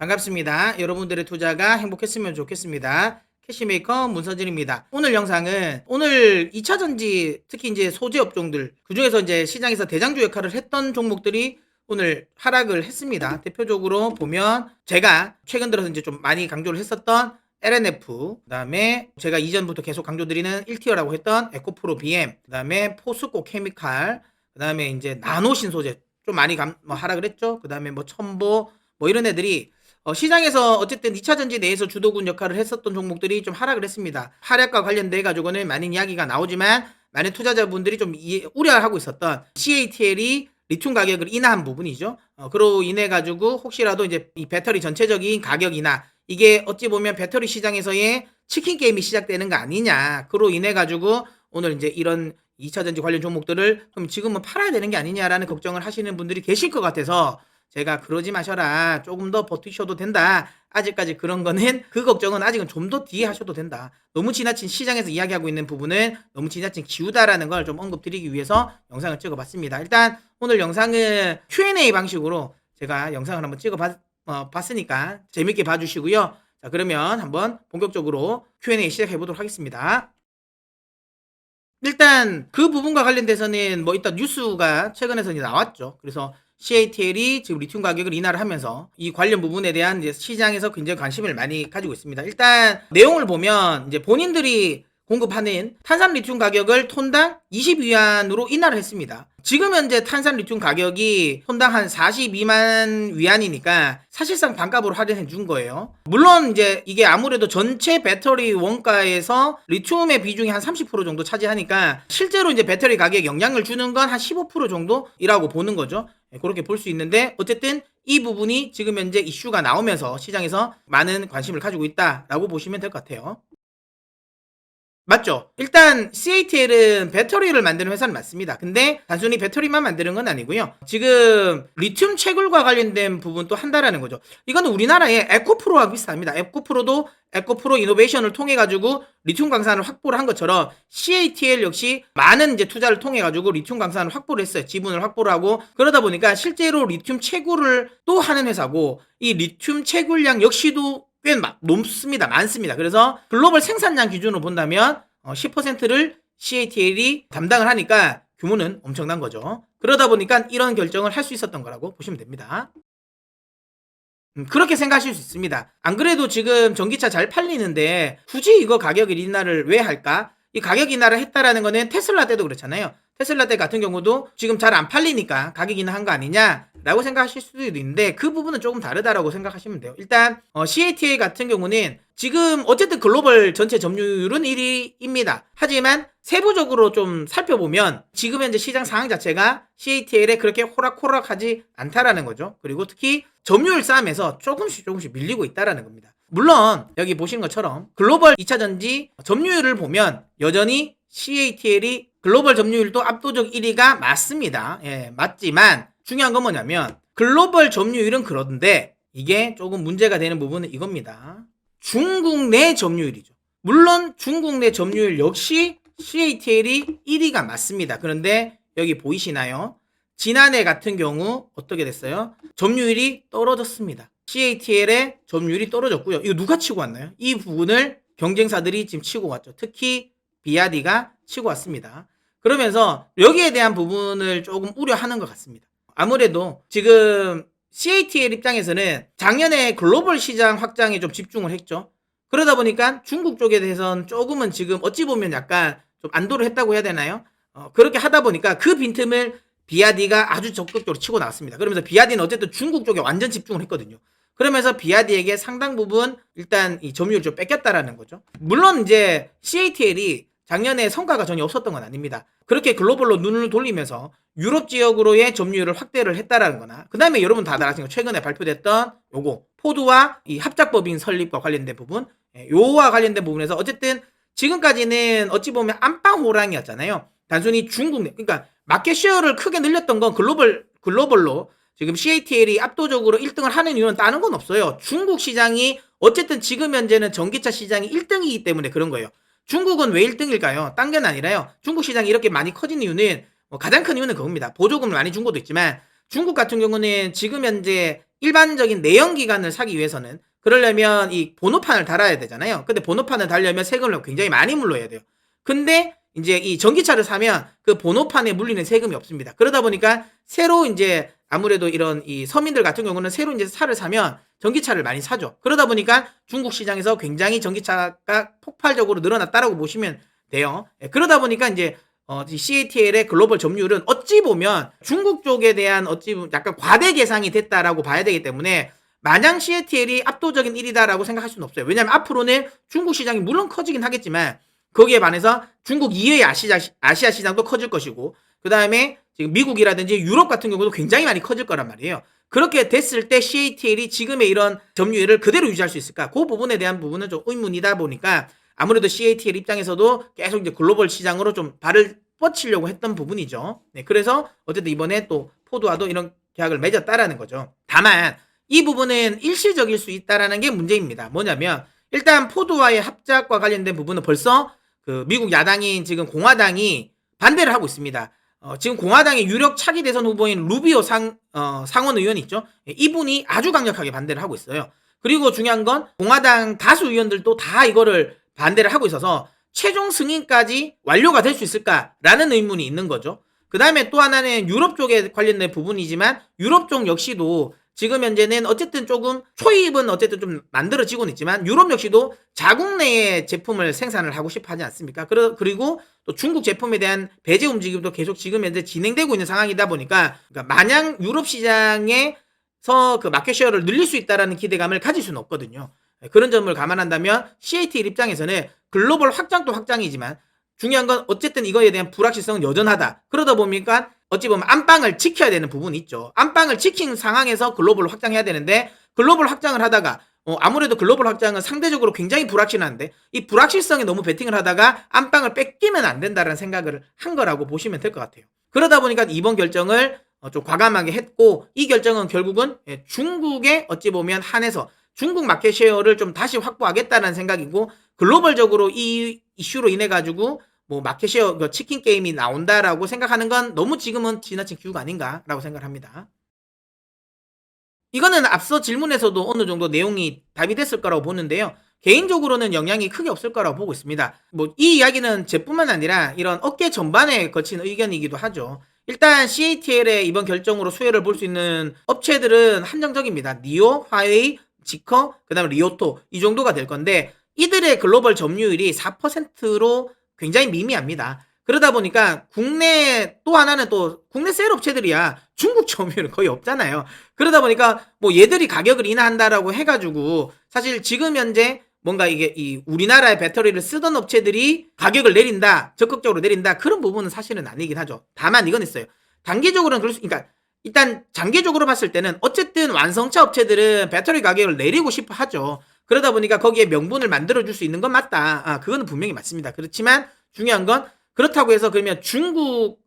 반갑습니다. 여러분들의 투자가 행복했으면 좋겠습니다. 캐시메이커 문서진입니다. 오늘 영상은 오늘 2차 전지 특히 이제 소재 업종들 그중에서 이제 시장에서 대장주 역할을 했던 종목들이 오늘 하락을 했습니다. 대표적으로 보면 제가 최근 들어서 이제 좀 많이 강조를 했었던 LNF, 그다음에 제가 이전부터 계속 강조드리는 1티어라고 했던 에코프로 BM, 그다음에 포스코 케미칼, 그다음에 이제 나노 신소재 좀 많이 하락을 했죠. 그다음에 뭐 첨보 이런 애들이 시장에서 어쨌든 2차 전지 내에서 주도군 역할을 했었던 종목들이 좀 하락을 했습니다. 하락과 관련돼 가지고는 많은 이야기가 나오지만 많은 투자자분들이 좀 우려하고 있었던 CATL이 리튬 가격을 인하한 부분이죠. 그로 인해 가지고 혹시라도 이제 이 배터리 전체적인 가격 인하, 이게 어찌 보면 배터리 시장에서의 치킨 게임이 시작되는 거 아니냐. 그로 인해 가지고 오늘 이제 이런 2차 전지 관련 종목들을 그럼 지금은 팔아야 되는 게 아니냐라는 걱정을 하시는 분들이 계실 것 같아서 제가 그러지 마셔라. 조금 더 버티셔도 된다. 아직까지 그런 거는 그 걱정은 아직은 좀 더 뒤에 하셔도 된다. 너무 지나친 시장에서 이야기하고 있는 부분은 너무 지나친 기우다라는 걸 좀 언급드리기 위해서 영상을 찍어봤습니다. 일단 오늘 영상은 Q&A 방식으로 제가 영상을 한번 봤으니까 재밌게 봐주시고요. 자, 그러면 한번 본격적으로 Q&A 시작해 보도록 하겠습니다. 일단 그 부분과 관련돼서는 뭐 일단 뉴스가 최근에서 이제 나왔죠. 그래서 CATL이 지금 리튬 가격을 인하를 하면서 이 관련 부분에 대한 이제 시장에서 굉장히 관심을 많이 가지고 있습니다. 일단 내용을 보면 이제 본인들이 공급하는 탄산 리튬 가격을 톤당 22위안으로 인하를 했습니다. 지금 현재 탄산 리튬 가격이 톤당 한 42만 위안이니까 사실상 반값으로 할인해 준 거예요. 물론 이제 이게 아무래도 전체 배터리 원가에서 리튬의 비중이 한 30% 정도 차지하니까 실제로 이제 배터리 가격에 영향을 주는 건 한 15% 정도이라고 보는 거죠. 그렇게 볼 수 있는데 어쨌든 이 부분이 지금 현재 이슈가 나오면서 시장에서 많은 관심을 가지고 있다라고 보시면 될 것 같아요. 맞죠? 일단 CATL은 배터리를 만드는 회사는 맞습니다. 근데 단순히 배터리만 만드는 건 아니고요. 지금 리튬 채굴과 관련된 부분도 한다라는 거죠. 이거는 우리나라의 에코프로와 비슷합니다. 에코프로도 에코프로 이노베이션을 통해 가지고 리튬 강산을 확보를 한 것처럼 CATL 역시 많은 이제 투자를 통해 가지고 리튬 강산을 확보를 했어요. 지분을 확보를 하고 그러다 보니까 실제로 리튬 채굴을 또 하는 회사고 이 리튬 채굴량 역시도 꽤 높습니다. 많습니다. 그래서 글로벌 생산량 기준으로 본다면 10%를 CATL이 담당을 하니까 규모는 엄청난 거죠. 그러다 보니까 이런 결정을 할 수 있었던 거라고 보시면 됩니다. 그렇게 생각하실 수 있습니다. 안 그래도 지금 전기차 잘 팔리는데 굳이 이거 가격 인하를 왜 할까? 이 가격 인하를 했다라는 거는 테슬라 때도 그렇잖아요. 테슬라 때 같은 경우도 지금 잘 안 팔리니까 가격 인하한 거 아니냐라고 생각하실 수도 있는데 그 부분은 조금 다르다라고 생각하시면 돼요. 일단 CATL 같은 경우는 지금 어쨌든 글로벌 전체 점유율은 1위입니다. 하지만 세부적으로 좀 살펴보면 지금 현재 시장 상황 자체가 CATL에 그렇게 호락호락하지 않다라는 거죠. 그리고 특히 점유율 싸움에서 조금씩 밀리고 있다라는 겁니다. 물론 여기 보신 것처럼 글로벌 2차 전지 점유율을 보면 여전히 CATL이 글로벌 점유율도 압도적 1위가 맞습니다. 예, 맞지만 중요한 건 뭐냐면 글로벌 점유율은 그런데 이게 조금 문제가 되는 부분은 이겁니다. 중국 내 점유율이죠. 물론 중국 내 점유율 역시 CATL이 1위가 맞습니다. 그런데 여기 보이시나요? 지난해 같은 경우 어떻게 됐어요? 점유율이 떨어졌습니다. CATL의 점유율이 떨어졌고요. 이거 누가 치고 왔나요? 이 부분을 경쟁사들이 지금 치고 왔죠. 특히 비아디가 치고 왔습니다. 그러면서 여기에 대한 부분을 조금 우려하는 것 같습니다. 아무래도 지금 CATL 입장에서는 작년에 글로벌 시장 확장에 좀 집중을 했죠. 그러다 보니까 중국 쪽에 대해서는 조금은 지금 어찌 보면 약간 좀 안도를 했다고 해야 되나요? 그렇게 하다 보니까 그 빈틈을 비아디가 아주 적극적으로 치고 나왔습니다. 그러면서 비아디는 어쨌든 중국 쪽에 완전 집중을 했거든요. 그러면서 비아디에게 상당 부분 일단 이 점유율을 좀 뺏겼다라는 거죠. 물론 이제 CATL이 작년에 성과가 전혀 없었던 건 아닙니다. 그렇게 글로벌로 눈을 돌리면서 유럽 지역으로의 점유율을 확대를 했다라는 거나 그 다음에 여러분 다들 아시는 거 최근에 발표됐던 요거 포드와 이 합작법인 설립과 관련된 부분, 요와 관련된 부분에서 어쨌든 지금까지는 어찌 보면 안방호랑이였잖아요. 단순히 중국 내, 그러니까 마켓쉐어를 크게 늘렸던 건 글로벌로 지금 CATL이 압도적으로 1등을 하는 이유는 다른 건 없어요. 중국 시장이 어쨌든 지금 현재는 전기차 시장이 1등이기 때문에 그런 거예요. 중국은 왜 1등일까요? 딴 게 아니라요. 중국 시장이 이렇게 많이 커진 이유는 가장 큰 이유는 그겁니다. 보조금을 많이 준 것도 있지만 중국 같은 경우는 지금 현재 일반적인 내연기관을 사기 위해서는 그러려면 이 번호판을 달아야 되잖아요. 근데 번호판을 달려면 세금을 굉장히 많이 물러야 돼요. 근데 이제 이 전기차를 사면 그 번호판에 물리는 세금이 없습니다. 그러다 보니까 새로 이제 아무래도 이런 이 서민들 같은 경우는 새로 이제 차를 사면 전기차를 많이 사죠. 그러다 보니까 중국 시장에서 굉장히 전기차가 폭발적으로 늘어났다라고 보시면 돼요. 그러다 보니까 이제 CATL의 글로벌 점유율은 어찌 보면 중국 쪽에 대한 어찌 보면 약간 과대 계상이 됐다라고 봐야 되기 때문에 마냥 CATL이 압도적인 1위다라고 생각할 수는 없어요. 왜냐하면 앞으로는 중국 시장이 물론 커지긴 하겠지만 거기에 반해서 중국 이외의 아시아 시장도 커질 것이고 그 다음에 지금 미국이라든지 유럽 같은 경우도 굉장히 많이 커질 거란 말이에요. 그렇게 됐을 때 CATL이 지금의 이런 점유율을 그대로 유지할 수 있을까? 그 부분에 대한 부분은 좀 의문이다 보니까 아무래도 CATL 입장에서도 계속 이제 글로벌 시장으로 좀 발을 뻗치려고 했던 부분이죠. 네, 그래서 어쨌든 이번에 또 포드와도 이런 계약을 맺었다라는 거죠. 다만 이 부분은 일시적일 수 있다라는 게 문제입니다. 뭐냐면 일단 포드와의 합작과 관련된 부분은 벌써 그 미국 야당인 지금 공화당이 반대를 하고 있습니다. 지금 공화당의 유력 차기 대선 후보인 루비오 상원 의원이 있죠. 이분이 아주 강력하게 반대를 하고 있어요. 그리고 중요한 건 공화당 다수 의원들도 다 이거를 반대를 하고 있어서 최종 승인까지 완료가 될 수 있을까라는 의문이 있는 거죠. 그 다음에 또 하나는 유럽 쪽에 관련된 부분이지만 유럽 쪽 역시도 지금 현재는 어쨌든 조금 초입은 어쨌든 좀 만들어지고는 있지만 유럽 역시도 자국 내에 제품을 생산을 하고 싶어 하지 않습니까? 그리고 또 중국 제품에 대한 배제 움직임도 계속 지금 현재 진행되고 있는 상황이다 보니까 그러니까 마냥 유럽 시장에서 그 마켓 쉐어를 늘릴 수 있다라는 기대감을 가질 수는 없거든요. 그런 점을 감안한다면 CATL 입장에서는 글로벌 확장도 확장이지만 중요한 건 어쨌든 이거에 대한 불확실성은 여전하다. 그러다 보니까 어찌 보면 안방을 지켜야 되는 부분이 있죠. 안방을 지킨 상황에서 글로벌 확장해야 되는데 글로벌 확장을 하다가 아무래도 글로벌 확장은 상대적으로 굉장히 불확실한데 이 불확실성에 너무 베팅을 하다가 안방을 뺏기면 안 된다는 생각을 한 거라고 보시면 될 것 같아요. 그러다 보니까 이번 결정을 좀 과감하게 했고 이 결정은 결국은 중국에 어찌 보면 한해서 중국 마켓 쉐어를 좀 다시 확보하겠다는 생각이고 글로벌적으로 이 이슈로 인해 가지고 뭐 마켓 쉐어 치킨 게임이 나온다라고 생각하는 건 너무 지금은 지나친 기우가 아닌가라고 생각합니다. 이거는 앞서 질문에서도 어느 정도 내용이 답이 됐을 거라고 보는데요. 개인적으로는 영향이 크게 없을 거라고 보고 있습니다. 뭐 이 이야기는 제뿐만 아니라 이런 업계 전반에 거친 의견이기도 하죠. 일단 CATL의 이번 결정으로 수혜를 볼 수 있는 업체들은 한정적입니다. 니오, 화웨이, 지커, 그 다음에 리오토 이 정도가 될 건데 이들의 글로벌 점유율이 4%로 굉장히 미미합니다. 그러다 보니까 국내 또 하나는 또 국내 셀 업체들이야 중국 점유율은 거의 없잖아요. 그러다 보니까 뭐 얘들이 가격을 인하한다라고 해가지고 사실 지금 현재 뭔가 이게 이 우리나라의 배터리를 쓰던 업체들이 가격을 내린다, 적극적으로 내린다 그런 부분은 사실은 아니긴 하죠. 다만 이건 있어요. 단기적으로는 그러니까 일단 장기적으로 봤을 때는 어쨌든 완성차 업체들은 배터리 가격을 내리고 싶어 하죠. 그러다 보니까 거기에 명분을 만들어줄 수 있는 건 맞다. 그거는 분명히 맞습니다. 그렇지만 중요한 건 그렇다고 해서 그러면 중국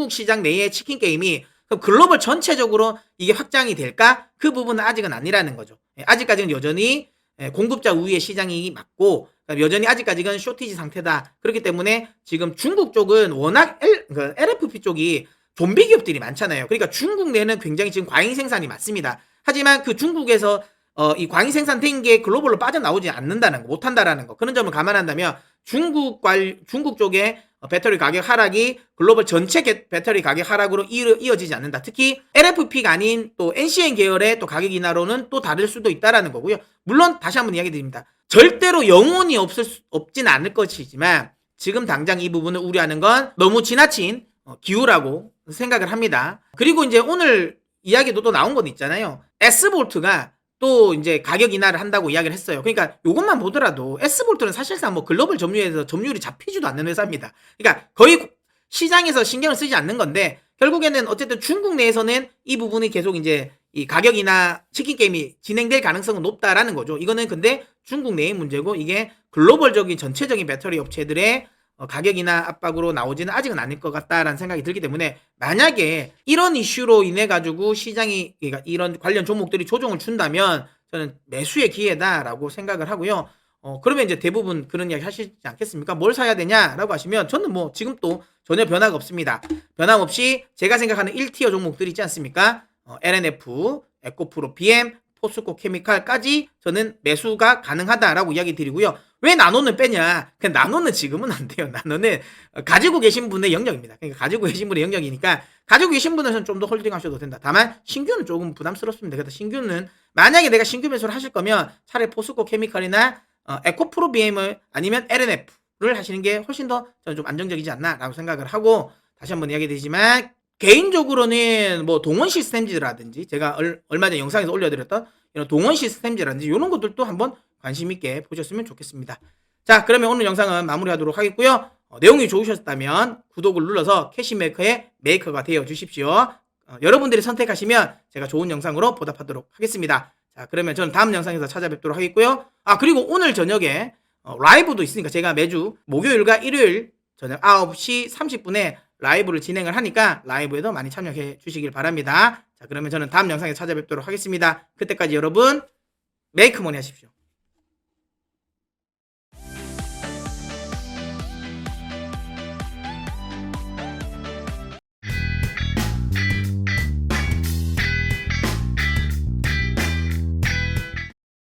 시장 내의 치킨 게임이 글로벌 전체적으로 이게 확장이 될까? 그 부분은 아직은 아니라는 거죠. 아직까지는 여전히 공급자 우위의 시장이 맞고 여전히 아직까지는 쇼티지 상태다. 그렇기 때문에 지금 중국 쪽은 워낙 LFP 쪽이 좀비 기업들이 많잖아요. 그러니까 중국 내는 굉장히 지금 과잉 생산이 많습니다. 하지만 그 중국에서 이 과잉 생산된 게 글로벌로 빠져나오지 않는다는 거, 못한다라는 거. 그런 점을 감안한다면 중국 쪽의 배터리 가격 하락이 글로벌 전체 배터리 가격 하락으로 이어지지 않는다. 특히 LFP가 아닌 또 NCN 계열의 또 가격 인하로는 또 다를 수도 있다라는 거고요. 물론 다시 한번 이야기 드립니다. 절대로 영원히 없진 않을 것이지만 지금 당장 이 부분을 우려하는 건 너무 지나친 기우라고 생각을 합니다. 그리고 이제 오늘 이야기도 또 나온 건 있잖아요. S볼트가 또 이제 가격 인하를 한다고 이야기를 했어요. 그러니까 이것만 보더라도 S볼트는 사실상 뭐 글로벌 점유율에서 점유율이 잡히지도 않는 회사입니다. 그러니까 거의 시장에서 신경을 쓰지 않는 건데 결국에는 어쨌든 중국 내에서는 이 부분이 계속 이제 이 가격 인하 치킨 게임이 진행될 가능성은 높다라는 거죠. 이거는 근데 중국 내의 문제고 이게 글로벌적인 전체적인 배터리 업체들의 가격 인하 압박으로 나오지는 아직은 않을 것 같다라는 생각이 들기 때문에 만약에 이런 이슈로 인해 가지고 시장이 그러니까 이런 관련 종목들이 조정을 준다면 저는 매수의 기회다라고 생각을 하고요. 그러면 이제 대부분 그런 이야기 하시지 않겠습니까? 뭘 사야 되냐라고 하시면 저는 뭐 지금 또 전혀 변화가 없습니다. 변함없이 제가 생각하는 1티어 종목들 있지 않습니까? LNF, 에코프로 BM, 포스코 케미칼까지 저는 매수가 가능하다라고 이야기 드리고요. 왜 나노는 빼냐? 그냥 나노는 지금은 안 돼요. 나노는 가지고 계신 분의 영역입니다. 그러니까 가지고 계신 분의 영역이니까 가지고 계신 분은 좀 더 홀딩하셔도 된다. 다만 신규는 조금 부담스럽습니다. 그래서 신규는 만약에 내가 신규 매수를 하실 거면 차라리 포스코 케미칼이나 에코프로 BM을 아니면 LNF를 하시는 게 훨씬 더 저는 좀 안정적이지 않나라고 생각을 하고 다시 한번 이야기 드리지만 개인적으로는 뭐 동원 시스템즈라든지 제가 얼마 전에 영상에서 올려드렸던 이런 동원 시스템즈라든지 이런 것들도 한번 관심 있게 보셨으면 좋겠습니다. 자, 그러면 오늘 영상은 마무리하도록 하겠고요. 내용이 좋으셨다면 구독을 눌러서 캐시메이커의 메이커가 되어 주십시오. 여러분들이 선택하시면 제가 좋은 영상으로 보답하도록 하겠습니다. 자, 그러면 저는 다음 영상에서 찾아뵙도록 하겠고요. 그리고 오늘 저녁에 라이브도 있으니까 제가 매주 목요일과 일요일 저녁 9시 30분에 라이브를 진행을 하니까 라이브에도 많이 참여해 주시길 바랍니다. 자, 그러면 저는 다음 영상에 찾아뵙도록 하겠습니다. 그때까지 여러분 메이크머니 하십시오.